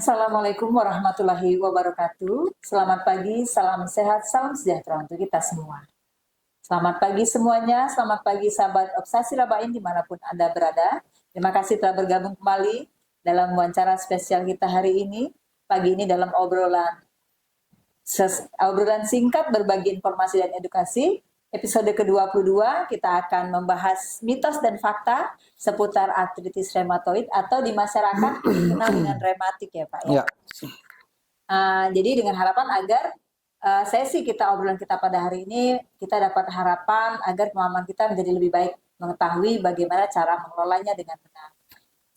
Assalamualaikum warahmatullahi wabarakatuh. Selamat pagi, salam sehat, salam sejahtera untuk kita semua. Selamat pagi semuanya, selamat pagi sahabat Obsasi Rabain dimanapun Anda berada. Terima kasih telah bergabung kembali dalam wawancara spesial kita hari ini. Pagi ini dalam obrolan singkat berbagi informasi dan edukasi. Episode ke-22 kita akan membahas mitos dan fakta seputar artritis reumatoid atau di masyarakat dikenal dengan rematik ya Pak ya. Jadi dengan harapan agar sesi obrolan kita pada hari ini kita dapat harapan agar pemahaman kita menjadi lebih baik, mengetahui bagaimana cara mengelolanya dengan benar.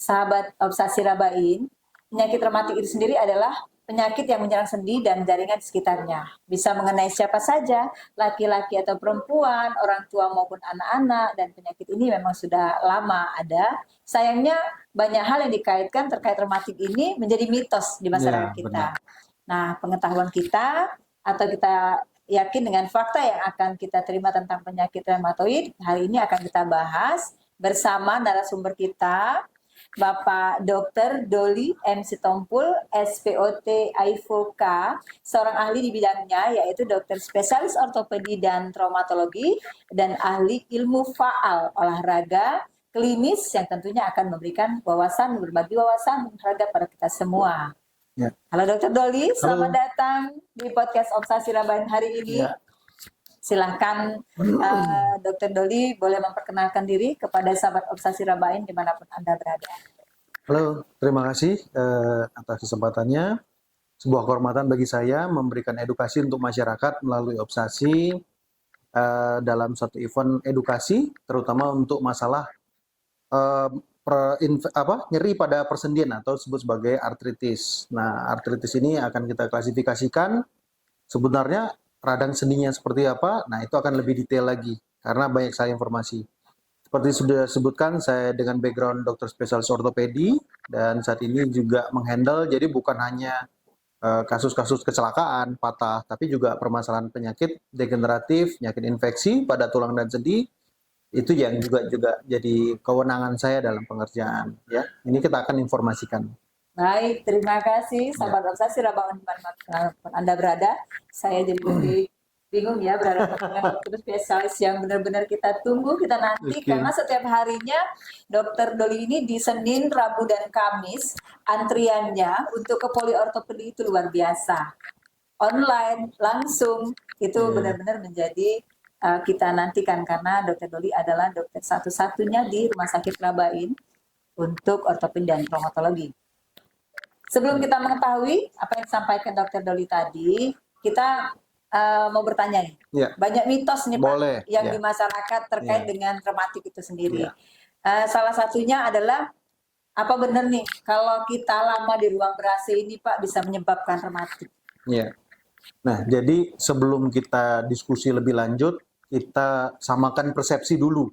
Sahabat Obsasi Rabain, penyakit rematik itu sendiri adalah penyakit yang menyerang sendi dan jaringan di sekitarnya. Bisa mengenai siapa saja, laki-laki atau perempuan, orang tua maupun anak-anak, dan penyakit ini memang sudah lama ada. Sayangnya banyak hal yang dikaitkan terkait rematik ini menjadi mitos di masyarakat kita. Nah, pengetahuan kita atau kita yakin dengan fakta yang akan kita terima tentang penyakit reumatoid, hari ini akan kita bahas bersama narasumber kita, Bapak Dr. Doli M. Sitompul, SPOT AIFOK, seorang ahli di bidangnya yaitu dokter spesialis ortopedi dan traumatologi dan ahli ilmu faal olahraga klinis yang tentunya akan memberikan berbagi wawasan olahraga pada kita semua. Ya. Halo Dr. Doli, selamat datang di podcast Obsasi Rabain hari ini. Ya. Silahkan Dr. Doli boleh memperkenalkan diri kepada sahabat Obsasi Rabain dimanapun Anda berada. Halo, terima kasih atas kesempatannya. Sebuah kehormatan bagi saya memberikan edukasi untuk masyarakat melalui Obsasi dalam satu event edukasi, terutama untuk masalah nyeri pada persendian atau disebut sebagai artritis. Nah, artritis ini akan kita klasifikasikan sebenarnya radang sendinya seperti apa. Nah, itu akan lebih detail lagi karena banyak sekali informasi. Seperti sudah sebutkan, saya dengan background dokter spesialis ortopedi dan saat ini juga menghandle, jadi bukan hanya kasus-kasus kecelakaan, patah, tapi juga permasalahan penyakit degeneratif, penyakit infeksi pada tulang dan sendi. Itu yang juga jadi kewenangan saya dalam pengerjaan. Ya, ini kita akan informasikan. Baik, terima kasih sahabat Obsasi Rabain dimanapun Anda berada. Saya jadi lebih bingung ya berada dengan dokter spesialis yang benar-benar kita tunggu, kita nanti karena setiap harinya Dokter Doli ini di Senin, Rabu dan Kamis antriannya untuk ke poliortopedi itu luar biasa. Online, langsung itu benar-benar menjadi kita nantikan karena Dokter Doli adalah dokter satu-satunya di Rumah Sakit Rabain untuk ortopedi dan traumatologi. Sebelum kita mengetahui apa yang disampaikan Dr. Doli tadi, kita mau bertanya nih. Ya. Banyak mitos nih Pak yang di masyarakat terkait dengan rematik itu sendiri. Salah satunya adalah apa benar nih kalau kita lama di ruang ber-AC ini Pak bisa menyebabkan rematik? Ya. Nah, jadi sebelum kita diskusi lebih lanjut, kita samakan persepsi dulu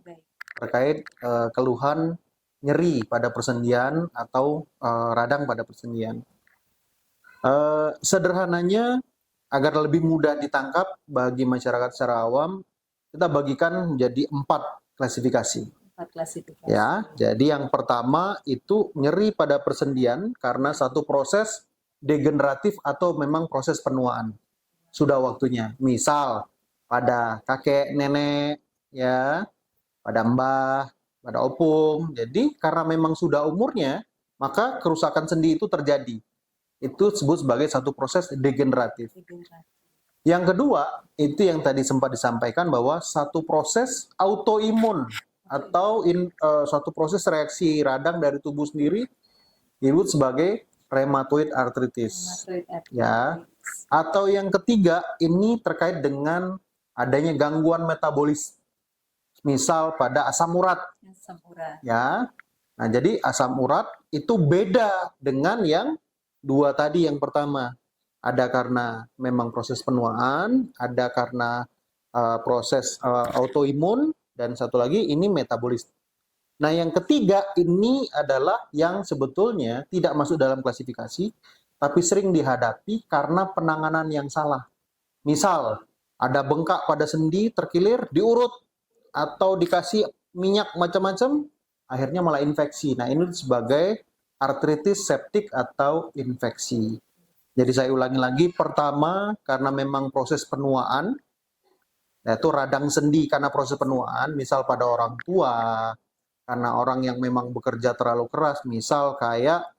terkait keluhan nyeri pada persendian atau radang pada persendian. Sederhananya, agar lebih mudah ditangkap bagi masyarakat secara awam, kita bagikan menjadi 4 klasifikasi. 4 klasifikasi. Ya, jadi yang pertama itu nyeri pada persendian karena satu proses degeneratif atau memang proses penuaan. Sudah waktunya. Misal pada kakek, nenek, ya, pada mbah, pada opung. Jadi karena memang sudah umurnya, maka kerusakan sendi itu terjadi. Itu disebut sebagai satu proses degeneratif. Yang kedua, itu yang tadi sempat disampaikan bahwa satu proses autoimun atau suatu proses reaksi radang dari tubuh sendiri disebut sebagai rheumatoid arthritis. Ya. Atau yang ketiga, ini terkait dengan adanya gangguan metabolis. Misal pada asam urat. Ya. Nah, jadi asam urat itu beda dengan yang 2 tadi. Yang pertama, ada karena memang proses penuaan, ada karena proses autoimun, dan satu lagi ini metabolis. Nah, yang ketiga ini adalah yang sebetulnya tidak masuk dalam klasifikasi, tapi sering dihadapi karena penanganan yang salah. Misal, ada bengkak pada sendi, terkilir, diurut, atau dikasih minyak macam-macam, akhirnya malah infeksi. Nah, ini sebagai artritis septik atau infeksi. Jadi saya ulangi lagi, pertama karena memang proses penuaan, yaitu radang sendi karena proses penuaan, misal pada orang tua, karena orang yang memang bekerja terlalu keras, misal kayak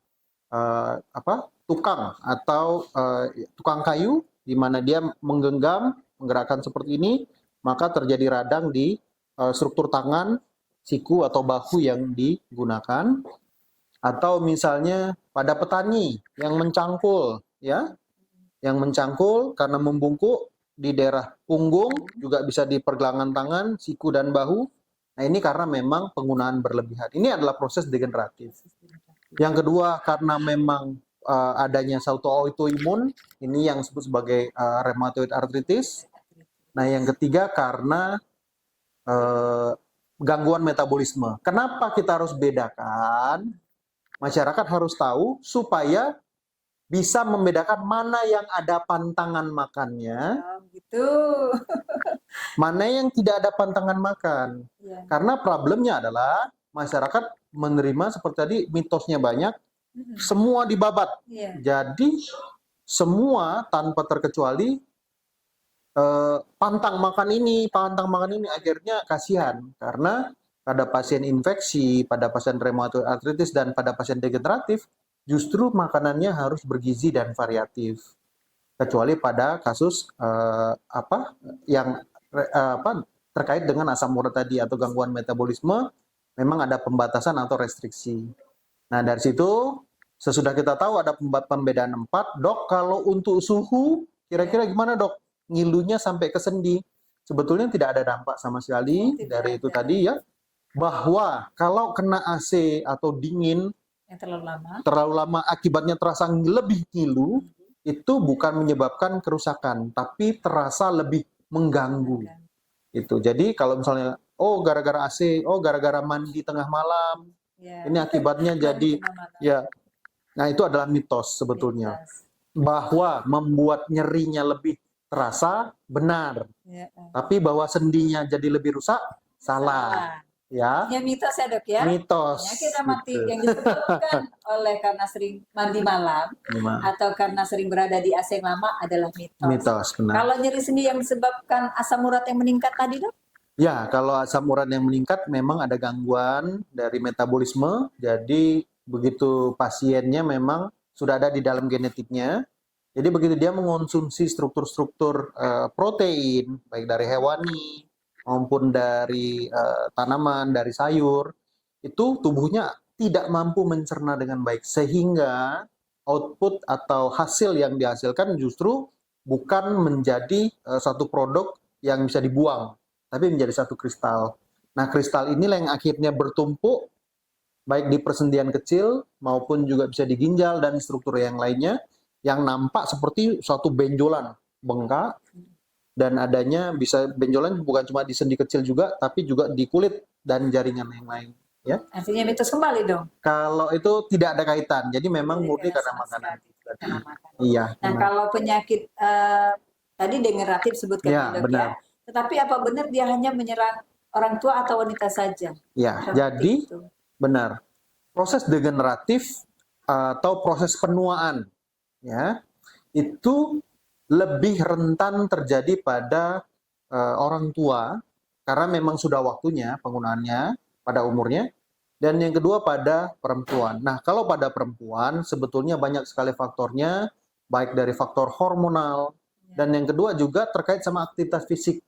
tukang atau tukang kayu, di mana dia menggenggam, menggerakkan seperti ini, maka terjadi radang di struktur tangan, siku atau bahu yang digunakan. Atau misalnya pada petani yang mencangkul, ya, yang mencangkul karena membungkuk di daerah punggung, juga bisa di pergelangan tangan, siku dan bahu. Nah ini karena memang penggunaan berlebihan. Ini adalah proses degeneratif. Yang kedua karena memang adanya suatu autoimun, ini yang disebut sebagai rheumatoid arthritis. Nah yang ketiga karena gangguan metabolisme. Kenapa kita harus bedakan? Masyarakat harus tahu supaya bisa membedakan mana yang ada pantangan makannya, gitu. mana yang tidak ada pantangan makan. Ya. Karena problemnya adalah masyarakat menerima seperti tadi mitosnya banyak, semua dibabat. Ya. Jadi semua tanpa terkecuali pantang makan ini akhirnya kasihan karena pada pasien infeksi, pada pasien rheumatoid arthritis dan pada pasien degeneratif justru makanannya harus bergizi dan variatif. Kecuali pada kasus yang terkait dengan asam urat tadi atau gangguan metabolisme, memang ada pembatasan atau restriksi. Nah dari situ sesudah kita tahu ada pembedaan 4, dok kalau untuk suhu kira-kira gimana dok? Ngilunya sampai ke sendi. Sebetulnya tidak ada dampak sama sekali dari itu tadi ya. Bahwa kalau kena AC atau dingin yang terlalu lama akibatnya terasa lebih ngilu, itu bukan menyebabkan kerusakan, tapi terasa lebih mengganggu. Itu. Jadi kalau misalnya gara-gara AC, gara-gara mandi tengah malam, ini akibatnya jadi ya. Nah, itu adalah mitos sebetulnya. Bahwa membuat nyerinya lebih terasa benar. Tapi bahwa sendinya jadi lebih rusak salah. Ya mitos ya dok ya. Mitos. Penyakit rematik yang disebabkan oleh karena sering mandi malam atau karena sering berada di AC yang lama adalah mitos. Mitos, benar. Kalau nyeri sendi yang disebabkan asam urat yang meningkat tadi dok? Ya, kalau asam urat yang meningkat memang ada gangguan dari metabolisme. Jadi begitu pasiennya memang sudah ada di dalam genetiknya. Jadi begitu dia mengonsumsi struktur-struktur protein baik dari hewani maupun dari tanaman, dari sayur, itu tubuhnya tidak mampu mencerna dengan baik. Sehingga output atau hasil yang dihasilkan justru bukan menjadi satu produk yang bisa dibuang, tapi menjadi satu kristal. Nah, kristal inilah yang akhirnya bertumpuk, baik di persendian kecil maupun juga bisa di ginjal dan struktur yang lainnya, yang nampak seperti suatu benjolan, bengkak, dan adanya bisa benjolan bukan cuma di sendi kecil juga, tapi juga di kulit dan jaringan yang lain. Ya. Artinya mitos kembali dong? Kalau itu tidak ada kaitan, jadi memang murni karena makanan. Iya. Nah, kalau penyakit tadi degeneratif sebutkan ya, dok ya. Tetapi apa benar dia hanya menyerang orang tua atau wanita saja? Ya, jadi benar. Proses degeneratif atau proses penuaan, ya, itu lebih rentan terjadi pada orang tua karena memang sudah waktunya penggunaannya pada umurnya. Dan yang kedua pada perempuan. Nah, kalau pada perempuan sebetulnya banyak sekali faktornya, baik dari faktor hormonal, dan yang kedua juga terkait sama aktivitas fisik.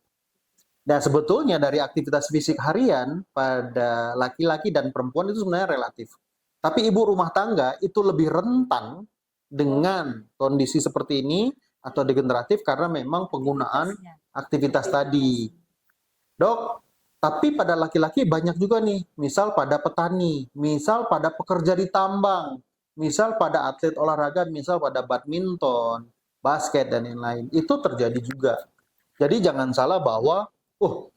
Nah, sebetulnya dari aktivitas fisik harian pada laki-laki dan perempuan itu sebenarnya relatif. Tapi ibu rumah tangga itu lebih rentan dengan kondisi seperti ini atau degeneratif karena memang penggunaan aktivitas tadi. Dok, tapi pada laki-laki banyak juga nih, misal pada petani, misal pada pekerja di tambang, misal pada atlet olahraga, misal pada badminton, basket, dan lain-lain. Itu terjadi juga. Jadi jangan salah bahwa,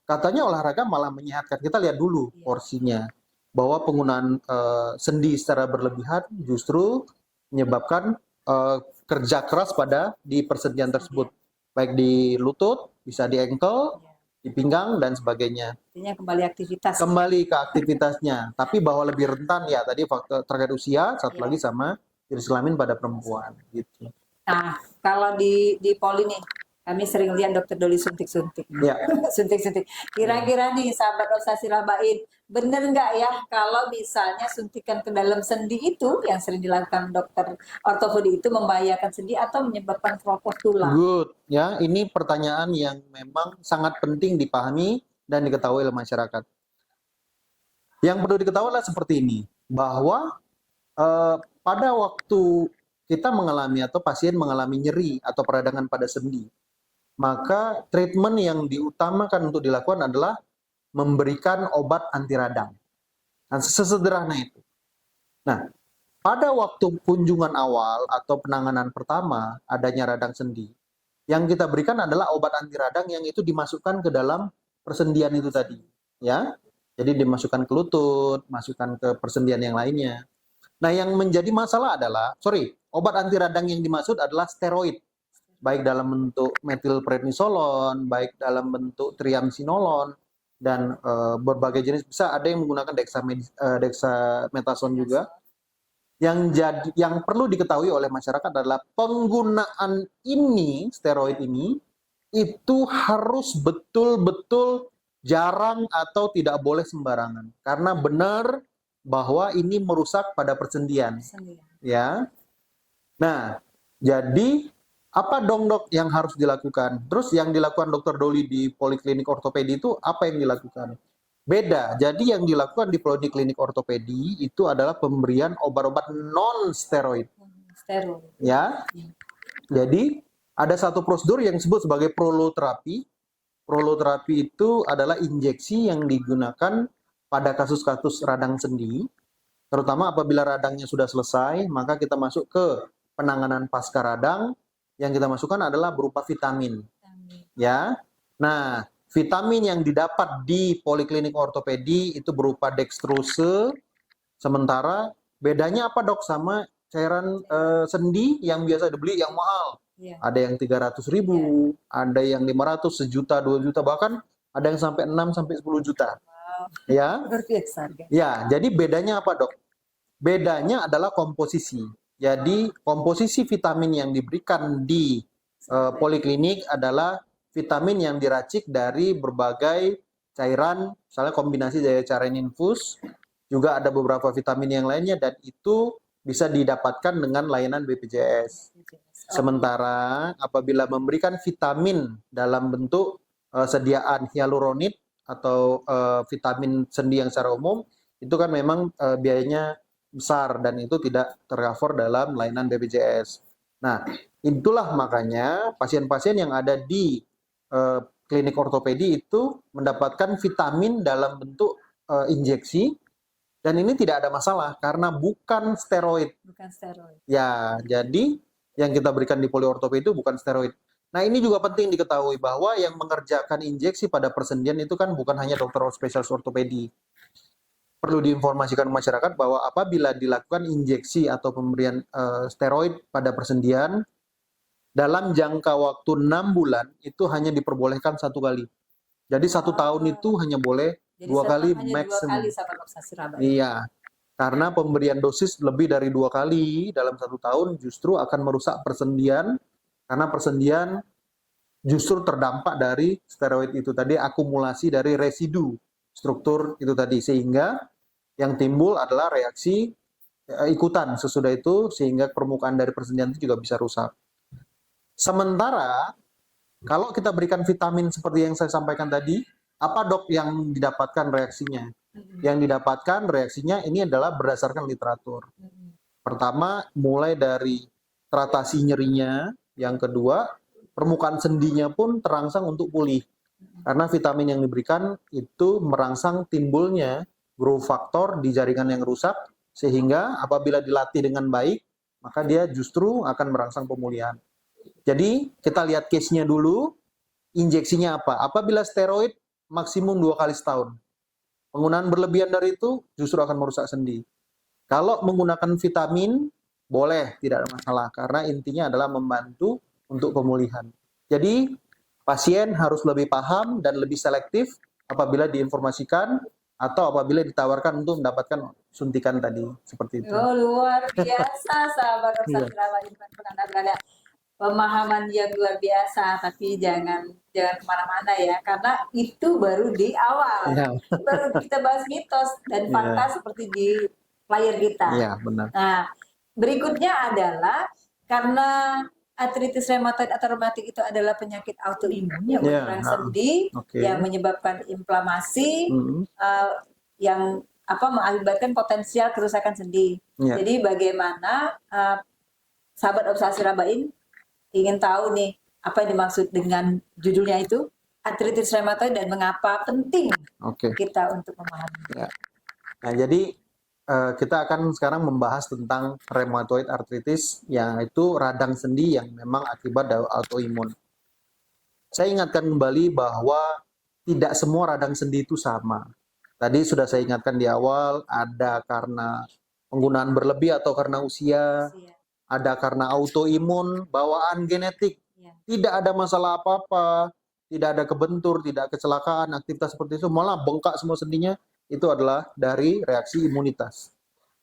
katanya olahraga malah menyehatkan. Kita lihat dulu porsinya. Bahwa penggunaan sendi secara berlebihan justru menyebabkan kerja keras pada di persendian tersebut. Baik di lutut, bisa di ankle, di pinggang dan sebagainya. Artinya kembali aktivitas. Kembali ke aktivitasnya, tapi bahwa lebih rentan ya tadi faktor terkait usia, satu Iya. lagi sama jenis kelamin pada perempuan gitu. Nah, kalau di Poli nih, kami sering lihat dokter Doli suntik-suntik. Ya. Suntik-suntik. Kira-kira nih, sahabat Osasi Rabain, bener nggak ya kalau misalnya suntikan ke dalam sendi itu yang sering dilakukan dokter ortopedi itu membahayakan sendi atau menyebabkan keropos tulang? Good, ya ini pertanyaan yang memang sangat penting dipahami dan diketahui oleh masyarakat. Yang perlu diketahui adalah seperti ini, bahwa pada waktu kita mengalami atau pasien mengalami nyeri atau peradangan pada sendi, maka treatment yang diutamakan untuk dilakukan adalah memberikan obat anti radang. Nah, sesederhana itu. Nah, pada waktu kunjungan awal atau penanganan pertama adanya radang sendi, yang kita berikan adalah obat anti radang yang itu dimasukkan ke dalam persendian itu tadi, ya. Jadi dimasukkan ke lutut, masukkan ke persendian yang lainnya. Nah, yang menjadi masalah adalah, obat anti radang yang dimaksud adalah steroid, baik dalam bentuk metilprednisolon, baik dalam bentuk triamcinolon, dan berbagai jenis. Bisa ada yang menggunakan dexamethasone juga. Yang perlu diketahui oleh masyarakat adalah penggunaan ini, steroid ini, itu harus betul-betul jarang atau tidak boleh sembarangan. Karena benar bahwa ini merusak pada persendian, ya. Nah, jadi apa dong dok yang harus dilakukan? Terus yang dilakukan dokter Doli di poliklinik ortopedi itu apa yang dilakukan? Beda. Jadi yang dilakukan di poliklinik ortopedi itu adalah pemberian obat-obat non steroid. Steroid. Ya. Jadi ada satu prosedur yang disebut sebagai proloterapi. Proloterapi itu adalah injeksi yang digunakan pada kasus-kasus radang sendi, terutama apabila radangnya sudah selesai, maka kita masuk ke penanganan pasca radang. Yang kita masukkan adalah berupa vitamin. Ya. Nah, vitamin yang didapat di poliklinik ortopedi itu berupa dextrose. Sementara bedanya apa dok sama cairan sendi yang biasa dibeli yang mahal? Ada yang 300.000, ada yang 500, sejuta, 2 juta, bahkan ada yang sampai 6 sampai 10 juta. Ya. Ya, jadi bedanya apa, Dok? Bedanya adalah komposisi. Jadi, komposisi vitamin yang diberikan di poliklinik adalah vitamin yang diracik dari berbagai cairan, misalnya kombinasi dari cairan infus, juga ada beberapa vitamin yang lainnya, dan itu bisa didapatkan dengan layanan BPJS. Sementara apabila memberikan vitamin dalam bentuk sediaan hyaluronid atau vitamin sendi yang secara umum, itu kan memang biayanya besar dan itu tidak tercover dalam layanan BPJS. Nah, itulah makanya pasien-pasien yang ada di klinik ortopedi itu mendapatkan vitamin dalam bentuk injeksi, dan ini tidak ada masalah karena bukan steroid. Bukan steroid. Ya, jadi yang kita berikan di poliortopedi itu bukan steroid. Nah, ini juga penting diketahui bahwa yang mengerjakan injeksi pada persendian itu kan bukan hanya dokter spesialis ortopedi. Perlu diinformasikan masyarakat bahwa apabila dilakukan injeksi atau pemberian steroid pada persendian, dalam jangka waktu 6 bulan itu hanya diperbolehkan 1 kali. Jadi 1 tahun itu hanya boleh 2 kali maksimum. Iya. Karena pemberian dosis lebih dari 2 kali dalam 1 tahun justru akan merusak persendian, karena persendian justru terdampak dari steroid itu tadi, akumulasi dari residu struktur itu tadi, sehingga yang timbul adalah reaksi ikutan sesudah itu, sehingga permukaan dari persendian itu juga bisa rusak. Sementara kalau kita berikan vitamin seperti yang saya sampaikan tadi, apa dok yang didapatkan reaksinya? Yang didapatkan reaksinya ini adalah berdasarkan literatur. Pertama, mulai dari tratasi nyerinya. Yang kedua, permukaan sendinya pun terangsang untuk pulih. Karena vitamin yang diberikan itu merangsang timbulnya growth factor di jaringan yang rusak, sehingga apabila dilatih dengan baik, maka dia justru akan merangsang pemulihan. Jadi, kita lihat case-nya dulu, injeksinya apa? Apabila steroid, maksimum 2 kali setahun. Penggunaan berlebihan dari itu justru akan merusak sendi. Kalau menggunakan vitamin, boleh, tidak ada masalah. Karena intinya adalah membantu untuk pemulihan. Jadi, pasien harus lebih paham dan lebih selektif apabila diinformasikan atau apabila ditawarkan untuk mendapatkan suntikan tadi, seperti itu. Oh, luar biasa, sahabat Iya. obsesi rawat dimanapun Anda berada. Pemahaman yang luar biasa, tapi jangan kemana-mana ya, karena itu baru di awal. Iya. Baru kita bahas mitos dan Iya. fakta seperti di layar kita. Iya, benar. Nah, berikutnya adalah karena artritis rheumatoid atau reumatik itu adalah penyakit autoimun yang Iya, menyerang sendi, oke. yang menyebabkan inflamasi, Mm. yang mengakibatkan potensial kerusakan sendi. Iya. Jadi bagaimana sahabat obsesi Rabain ingin tahu nih apa yang dimaksud dengan judulnya itu artritis rheumatoid dan mengapa penting Oke. kita untuk memahami. Ya. Nah, jadi kita akan sekarang membahas tentang rheumatoid arthritis, yang itu radang sendi yang memang akibat dari autoimun. Saya ingatkan kembali bahwa tidak semua radang sendi itu sama. Tadi sudah saya ingatkan di awal, ada karena penggunaan berlebih atau karena usia, ada karena autoimun, bawaan genetik. Ya. Tidak ada masalah apa-apa, tidak ada kebentur, tidak kecelakaan, aktivitas seperti itu, malah bengkak semua sendinya. Itu adalah dari reaksi imunitas.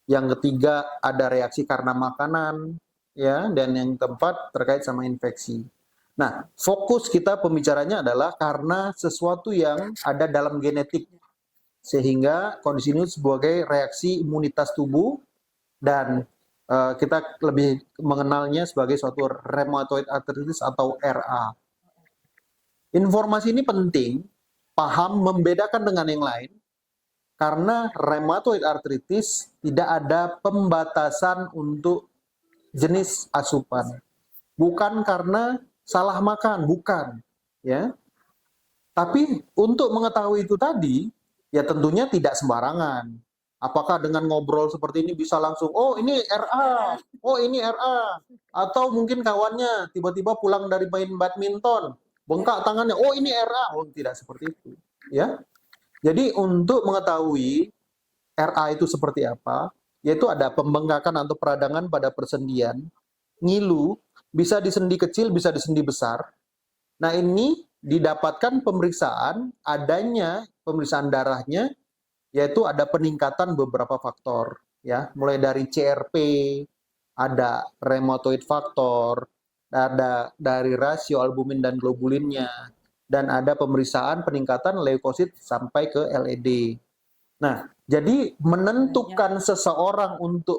Yang ketiga ada reaksi karena makanan, ya, dan yang keempat terkait sama infeksi. Nah, fokus kita pembicaranya adalah karena sesuatu yang ada dalam genetik, sehingga kondisi ini sebagai reaksi imunitas tubuh, dan kita lebih mengenalnya sebagai suatu rheumatoid arthritis atau RA. Informasi ini penting, paham, membedakan dengan yang lain. Karena rheumatoid arthritis tidak ada pembatasan untuk jenis asupan. Bukan karena salah makan, bukan, ya. Tapi untuk mengetahui itu tadi, ya tentunya tidak sembarangan. Apakah dengan ngobrol seperti ini bisa langsung, oh ini RA, oh ini RA. Atau mungkin kawannya tiba-tiba pulang dari main badminton, bengkak tangannya, oh ini RA. Oh, tidak seperti itu, ya. Jadi untuk mengetahui RA itu seperti apa, yaitu ada pembengkakan atau peradangan pada persendian, ngilu, bisa di sendi kecil, bisa di sendi besar. Nah, ini didapatkan pemeriksaan, adanya pemeriksaan darahnya, yaitu ada peningkatan beberapa faktor, ya, mulai dari CRP, ada rheumatoid factor, ada dari rasio albumin dan globulinnya, dan ada pemeriksaan peningkatan leukosit sampai ke LED. Nah, jadi menentukan seseorang untuk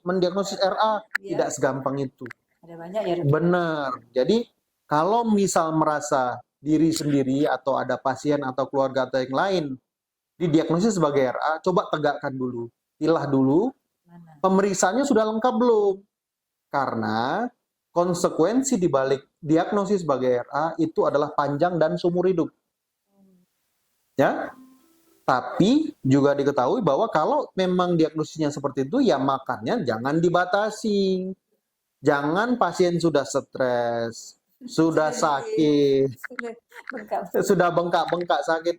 mendiagnosis RA tidak segampang itu. Ada banyak ya. Benar. Jadi kalau misal merasa diri sendiri atau ada pasien atau keluarga atau yang lain didiagnosis sebagai RA, coba tegakkan dulu, pilah dulu, pemeriksaannya sudah lengkap belum? Karena konsekuensi di balik diagnosis sebagai RA itu adalah panjang dan seumur hidup. Ya. Tapi juga diketahui bahwa kalau memang diagnosisnya seperti itu, ya makannya jangan dibatasi. Jangan pasien sudah stres, sudah sakit, sudah bengkak-bengkak sakit,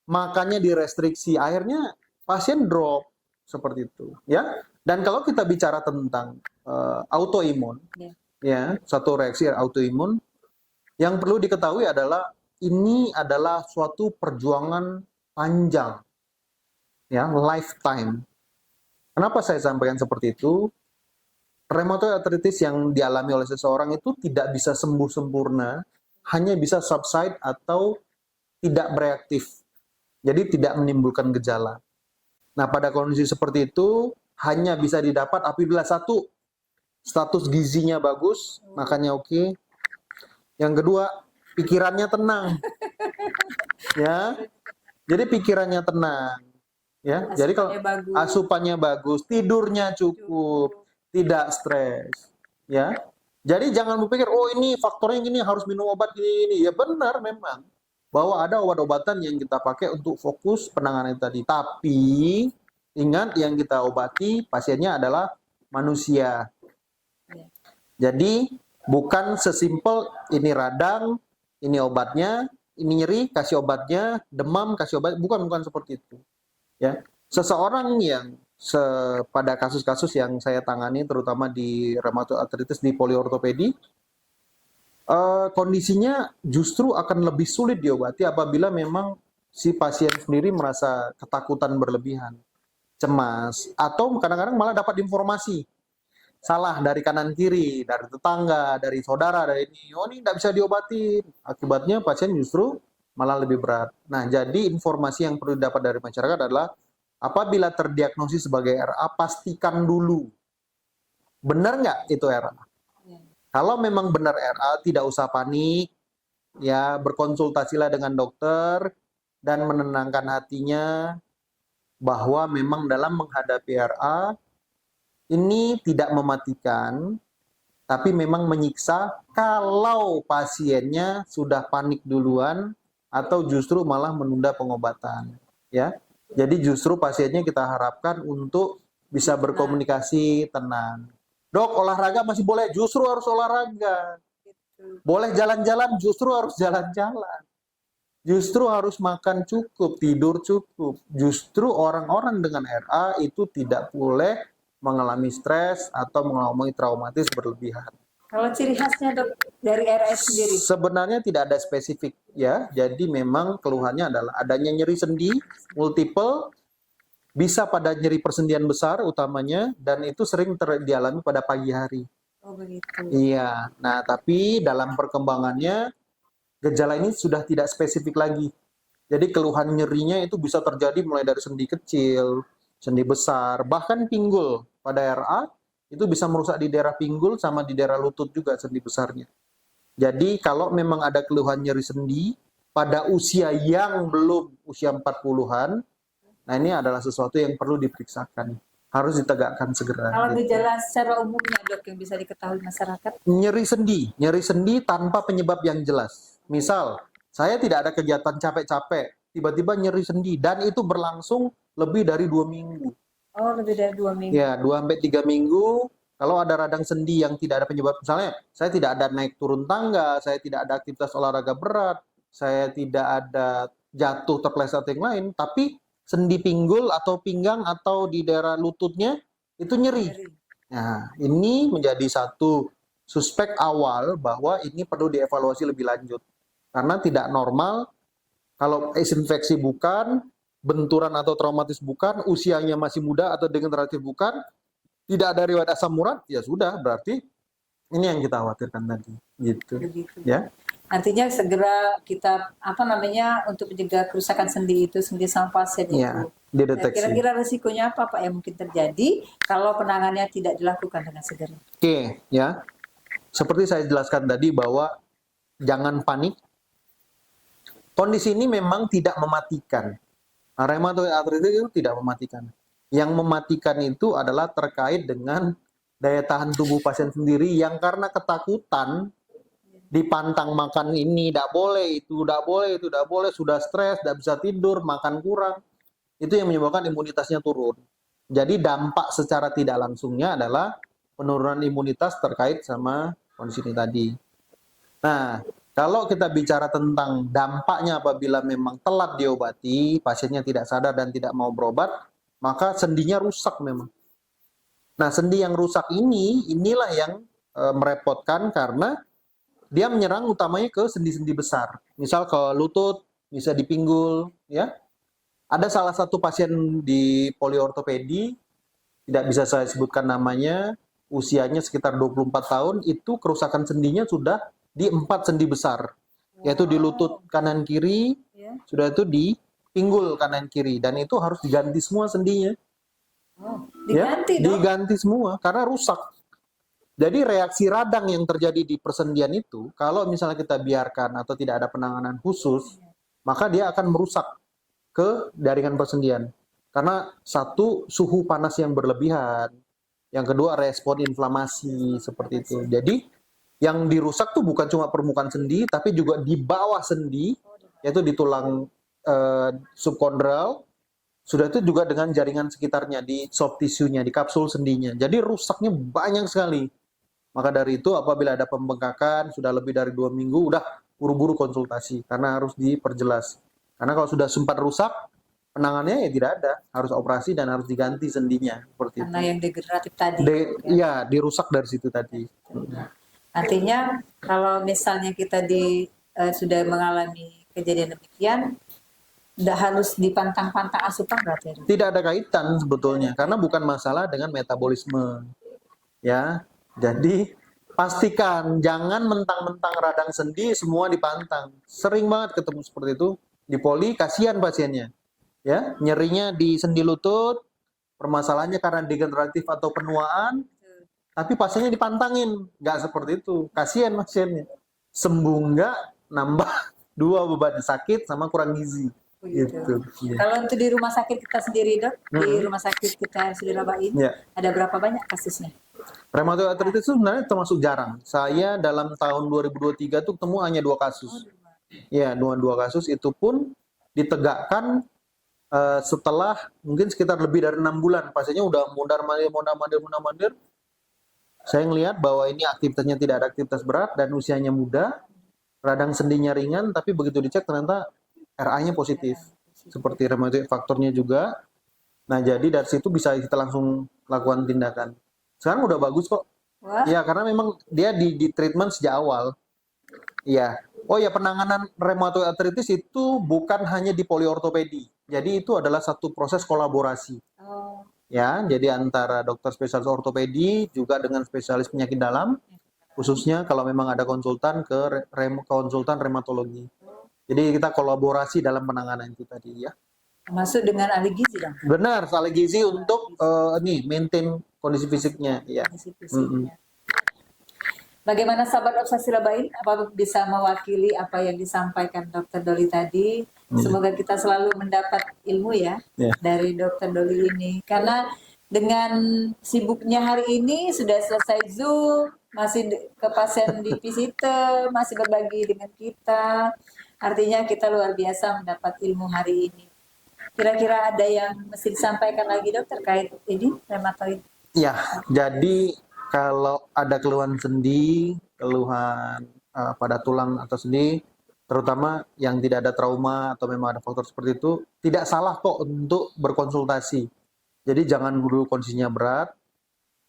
makannya direstriksi, akhirnya pasien drop seperti itu, ya. Dan kalau kita bicara tentang autoimun, ya, satu reaksi autoimun, yang perlu diketahui adalah ini adalah suatu perjuangan panjang, ya, lifetime. Kenapa saya sampaikan seperti itu? Rheumatoid arthritis yang dialami oleh seseorang itu tidak bisa sembuh sempurna, hanya bisa subside atau tidak bereaktif. Jadi tidak menimbulkan gejala. Nah, pada kondisi seperti itu hanya bisa didapat apabila satu, status gizinya bagus, makannya oke. Yang kedua, pikirannya tenang. Ya. Jadi pikirannya tenang. Ya. Jadi kalau asupannya bagus, tidurnya cukup, tidak stres. Ya. Jadi jangan berpikir, oh ini faktornya gini, harus minum obat gini. Ya benar memang bahwa ada obat-obatan yang kita pakai untuk fokus penanganan tadi. Tapi ingat, yang kita obati pasiennya adalah manusia. Jadi bukan sesimpel ini radang, ini obatnya, ini nyeri, kasih obatnya, demam, kasih obat, bukan seperti itu. Ya, seseorang yang pada kasus-kasus yang saya tangani, terutama di rheumatoid arthritis di poliortopedi, Kondisinya justru akan lebih sulit diobati apabila memang si pasien sendiri merasa ketakutan berlebihan, cemas, atau kadang-kadang malah dapat informasi salah dari kanan kiri, dari tetangga, dari saudara, dari ini, oh ini tidak bisa diobatin. Akibatnya pasien justru malah lebih berat. Nah, jadi informasi yang perlu didapat dari masyarakat adalah apabila terdiagnosis sebagai RA, pastikan dulu benar nggak itu RA. Kalau memang benar RA, tidak usah panik, ya berkonsultasilah dengan dokter dan menenangkan hatinya bahwa memang dalam menghadapi RA ini tidak mematikan, tapi memang menyiksa kalau pasiennya sudah panik duluan atau justru malah menunda pengobatan, ya. Jadi justru pasiennya kita harapkan untuk bisa berkomunikasi tenang. Dok, olahraga masih boleh, justru harus olahraga. Boleh jalan-jalan, justru harus jalan-jalan. Justru harus makan cukup, tidur cukup. Justru orang-orang dengan RA itu tidak boleh mengalami stres atau mengalami traumatis berlebihan. Kalau ciri khasnya dok dari RS sendiri? Sebenarnya tidak ada spesifik ya. Jadi memang keluhannya adalah adanya nyeri sendi multiple, bisa pada nyeri persendian besar utamanya, dan itu sering dialami pada pagi hari. Oh begitu. Iya. Nah, tapi dalam perkembangannya gejala ini sudah tidak spesifik lagi. Jadi keluhan nyerinya itu bisa terjadi mulai dari sendi kecil, sendi besar, bahkan pinggul. Pada RA itu bisa merusak di daerah pinggul sama di daerah lutut juga sendi besarnya. Jadi kalau memang ada keluhan nyeri sendi pada usia yang belum usia 40-an, nah ini adalah sesuatu yang perlu diperiksakan. Harus ditegakkan segera. Kalau gitu. gejala secara umumnya dok yang bisa diketahui masyarakat? Nyeri sendi tanpa penyebab yang jelas. Misal, saya tidak ada kegiatan capek-capek, tiba-tiba nyeri sendi, dan itu berlangsung lebih dari 2 minggu. Oh lebih dari 2 minggu. Ya, 2-3 minggu. Kalau ada radang sendi yang tidak ada penyebab, misalnya saya tidak ada naik turun tangga, saya tidak ada aktivitas olahraga berat, saya tidak ada jatuh terpeleset yang lain, tapi sendi pinggul atau pinggang atau di daerah lututnya itu nyeri. Nah, ini menjadi satu suspek awal bahwa ini perlu dievaluasi lebih lanjut. Karena tidak normal kalau infeksi bukan, benturan atau traumatis bukan, usianya masih muda atau degeneratif bukan, tidak ada riwayat asam urat, ya sudah, berarti ini yang kita khawatirkan tadi. Gitu. Begitu. Ya. Artinya segera kita untuk mencegah kerusakan sendi itu sendiri sama pasien itu. Ya, dideteksi. Kira-kira risikonya apa Pak yang mungkin terjadi kalau penanganannya tidak dilakukan dengan segera? Oke, ya. Seperti saya jelaskan tadi bahwa jangan panik. Kondisi ini memang tidak mematikan. Rheumatoid arthritis itu tidak mematikan. Yang mematikan itu adalah terkait dengan daya tahan tubuh pasien sendiri yang karena ketakutan dipantang makan ini tidak boleh, itu tidak boleh, itu tidak boleh, sudah stres, tidak bisa tidur, makan kurang. Itu yang menyebabkan imunitasnya turun. Jadi dampak secara tidak langsungnya adalah penurunan imunitas terkait sama kondisi ini tadi. Nah, kalau kita bicara tentang dampaknya apabila memang telat diobati, pasiennya tidak sadar dan tidak mau berobat, maka sendinya rusak memang. Nah, sendi yang rusak inilah yang merepotkan karena dia menyerang utamanya ke sendi-sendi besar. Misal ke lutut, bisa di pinggul, ya. Ada salah satu pasien di poliortopedi, tidak bisa saya sebutkan namanya, usianya sekitar 24 tahun, itu kerusakan sendinya sudah di 4 sendi besar. Yaitu di lutut kanan kiri, sudah itu di pinggul kanan kiri, dan itu harus diganti semua sendinya. Diganti dong? Diganti semua, karena rusak. Jadi reaksi radang yang terjadi di persendian itu, kalau misalnya kita biarkan atau tidak ada penanganan khusus, maka dia akan merusak ke jaringan persendian. Karena satu, suhu panas yang berlebihan. Yang kedua, respon inflamasi, seperti itu. Jadi, yang dirusak tuh bukan cuma permukaan sendi, tapi juga di bawah sendi, yaitu di tulang subkondral, sudah itu juga dengan jaringan sekitarnya, di soft tissue-nya, di kapsul sendinya. Jadi rusaknya banyak sekali. Maka dari itu apabila ada pembengkakan sudah lebih dari 2 minggu, udah buru-buru konsultasi karena harus diperjelas. Karena kalau sudah sempat rusak, penanganannya ya tidak ada, harus operasi dan harus diganti sendinya seperti Karena itu. yang degeneratif tadi. Iya, dirusak dari situ tadi. Artinya kalau misalnya kita sudah mengalami kejadian demikian, tidak harus dipantang-pantang asupan berarti ya, Dok? Tidak ada kaitan sebetulnya, karena bukan masalah dengan metabolisme. Ya, jadi pastikan jangan mentang-mentang radang sendi semua dipantang. Sering banget ketemu seperti itu di poli, kasihan pasiennya. Ya, nyerinya di sendi lutut, permasalahannya karena degeneratif atau penuaan, tapi pasiennya dipantangin. Nggak seperti itu. Kasihan pasiennya. Sembuh nggak, nambah dua beban sakit sama kurang gizi. Begitu. Gitu. Ya. Kalau untuk di rumah sakit kita sendiri, Dok, di Mm-mm. rumah sakit kita sudah Rabain, Ya. ada berapa banyak kasusnya? Rheumatoid arthritis itu sebenarnya termasuk jarang. Saya dalam tahun 2023 tuh ketemu hanya 2 kasus. Ya, dua kasus itu pun ditegakkan setelah mungkin sekitar lebih dari 6 bulan. Pasiennya udah mondar-mandir. Saya ngelihat bahwa ini aktivitasnya tidak ada aktivitas berat dan usianya muda, radang sendinya ringan, tapi begitu dicek ternyata RA-nya positif. Seperti rheumatoid faktornya juga. Nah, jadi dari situ bisa kita langsung lakukan tindakan. Sekarang udah bagus kok. Wah, Ya, karena memang dia di treatment sejak awal. Iya. Oh ya, penanganan rheumatoid arthritis itu bukan hanya di poliortopedi. Jadi itu adalah satu proses kolaborasi. oh, Ya, jadi antara dokter spesialis ortopedi juga dengan spesialis penyakit dalam, khususnya kalau memang ada konsultan ke konsultan rheumatologi. Jadi kita kolaborasi dalam penanganan itu tadi ya. termasuk dengan ahli gizi, dong. Benar, ahli gizi untuk maintain kondisi fisiknya ya. Kondisi fisiknya. Bagaimana sahabat obsesi Rabain? Apa bisa mewakili apa yang disampaikan Dr. Doli tadi? Semoga kita selalu mendapat ilmu ya dari Dr. Doli ini. Karena dengan sibuknya hari ini sudah selesai Zoom, masih ke pasien di visitor, masih berbagi dengan kita. Artinya kita luar biasa mendapat ilmu hari ini. Kira-kira ada yang mesti disampaikan lagi, Dok, terkait ini rheumatoid? Ya, jadi kalau ada keluhan sendi, keluhan pada tulang atau sendi, terutama yang tidak ada trauma atau memang ada faktor seperti itu, tidak salah kok untuk berkonsultasi. Jadi jangan dulu kondisinya berat,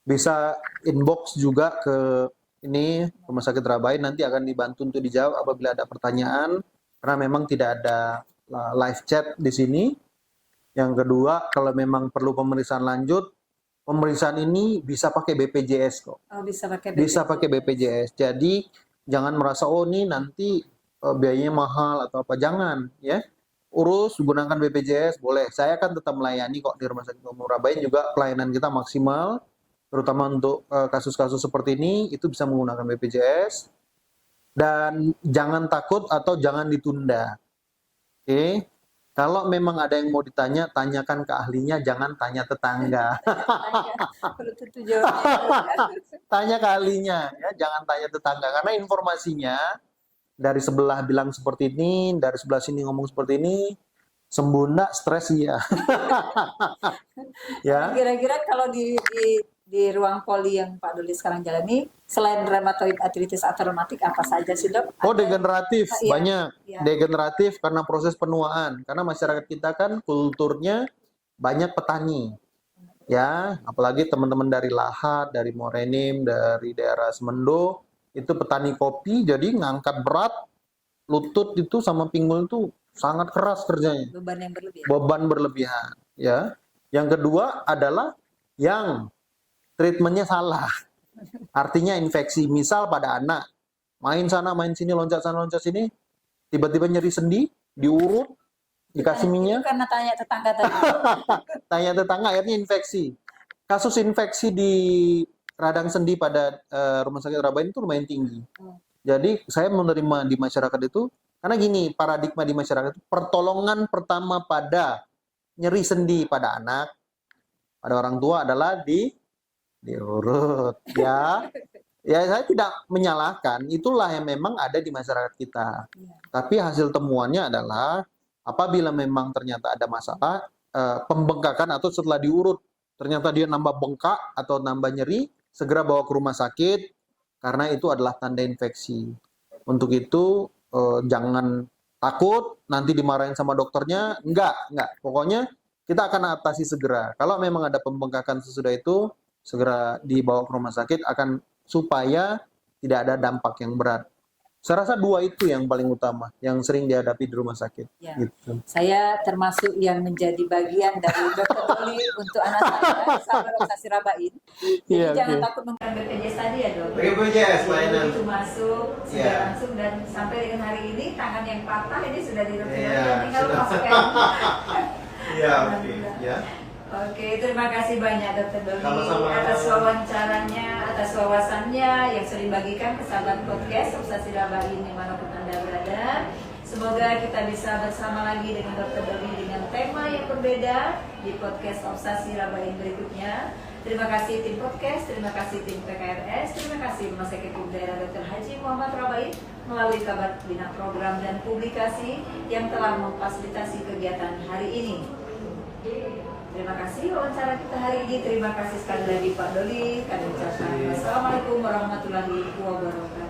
bisa inbox juga ke ini Rumah Sakit Rabain, nanti akan dibantu untuk dijawab apabila ada pertanyaan, karena memang tidak ada live chat di sini. Yang kedua, kalau memang perlu pemeriksaan lanjut, pemeriksaan ini bisa pakai BPJS kok. Oh, bisa pakai Bisa pakai BPJS. Jadi jangan merasa oh ini nanti biayanya mahal atau apa, jangan ya. Urus gunakan BPJS boleh. Saya akan tetap melayani kok di Rumah Sakit Umum Rabain, juga pelayanan kita maksimal, terutama untuk kasus-kasus seperti ini itu bisa menggunakan BPJS. Dan jangan takut atau jangan ditunda. Oke. Kalau memang ada yang mau ditanya, tanyakan ke ahlinya, jangan tanya tetangga. Perlu tentu jawabnya. Tanya ke ahlinya, ya, jangan tanya tetangga. Karena informasinya dari sebelah bilang seperti ini, dari sebelah sini ngomong seperti ini, sembuh enggak, stres iya. Ya. Kira-kira kalau di ruang poli yang Pak Doli sekarang jalani, selain rheumatoid arthritis atau rheumatik, apa saja sih, Dok? Oh, degeneratif Iya. banyak. Iya. Degeneratif karena proses penuaan. Karena masyarakat kita kan kulturnya banyak petani. Ya, apalagi teman-teman dari Lahat, dari Morenim, dari daerah Semendo, itu petani kopi, jadi ngangkat berat, lutut itu sama pinggul itu sangat keras kerjanya. Beban yang berlebihan. Beban berlebihan. Ya. Yang kedua adalah yang treatmentnya salah. Artinya infeksi. Misal pada anak, main sana, main sini, loncat sana, loncat sini, tiba-tiba nyeri sendi, diurut, dikasih minyak, Itu karena tanya tetangga tadi. tanya tetangga, akhirnya infeksi. Kasus infeksi di radang sendi pada Rumah Sakit Rabain itu lumayan tinggi. Jadi saya menerima di masyarakat itu, karena gini, paradigma di masyarakat itu, pertolongan pertama pada nyeri sendi pada anak, pada orang tua adalah diurut, ya. Ya, saya tidak menyalahkan, itulah yang memang ada di masyarakat kita. Tapi hasil temuannya adalah apabila memang ternyata ada masalah pembengkakan atau setelah diurut ternyata dia nambah bengkak atau nambah nyeri, segera bawa ke rumah sakit karena itu adalah tanda infeksi. Untuk itu jangan takut nanti dimarahin sama dokternya, enggak. Pokoknya kita akan atasi segera. Kalau memang ada pembengkakan sesudah itu, segera dibawa ke rumah sakit akan supaya tidak ada dampak yang berat. Saya rasa dua itu yang paling utama, yang sering dihadapi di rumah sakit. Ya. Gitu. Saya termasuk yang menjadi bagian dari Dr. Doli untuk anak saya, sahabat obsesi Rabain. Jadi Iya, jangan oke. takut menggunakan BPJS tadi ya dok. BPJS layanan. Itu masuk sudah Iya. langsung dan sampai dengan hari ini tangan yang patah ini sudah di Iya, tinggal sudah. masukkan. Iya, oke. Ya. Oke, terima kasih banyak Dr. Doli Sama-sama. atas wawancaranya, atas wawasannya yang sudah dibagikan ke sahabat podcast Obsesi Rabain dimanapun Anda berada. Semoga kita bisa bersama lagi dengan Dr. Doli dengan tema yang berbeda di podcast Obsesi Rabain berikutnya. Terima kasih tim podcast, terima kasih tim PKRS, terima kasih Rumah Sakit Umum Daerah Dr. Haji Muhammad Rabain melalui kabar bina program dan publikasi yang telah memfasilitasi kegiatan hari ini. Terima kasih wawancara kita hari ini. Terima kasih sekali lagi Pak Doli. Kami ucapkan wassalamualaikum warahmatullahi wabarakatuh.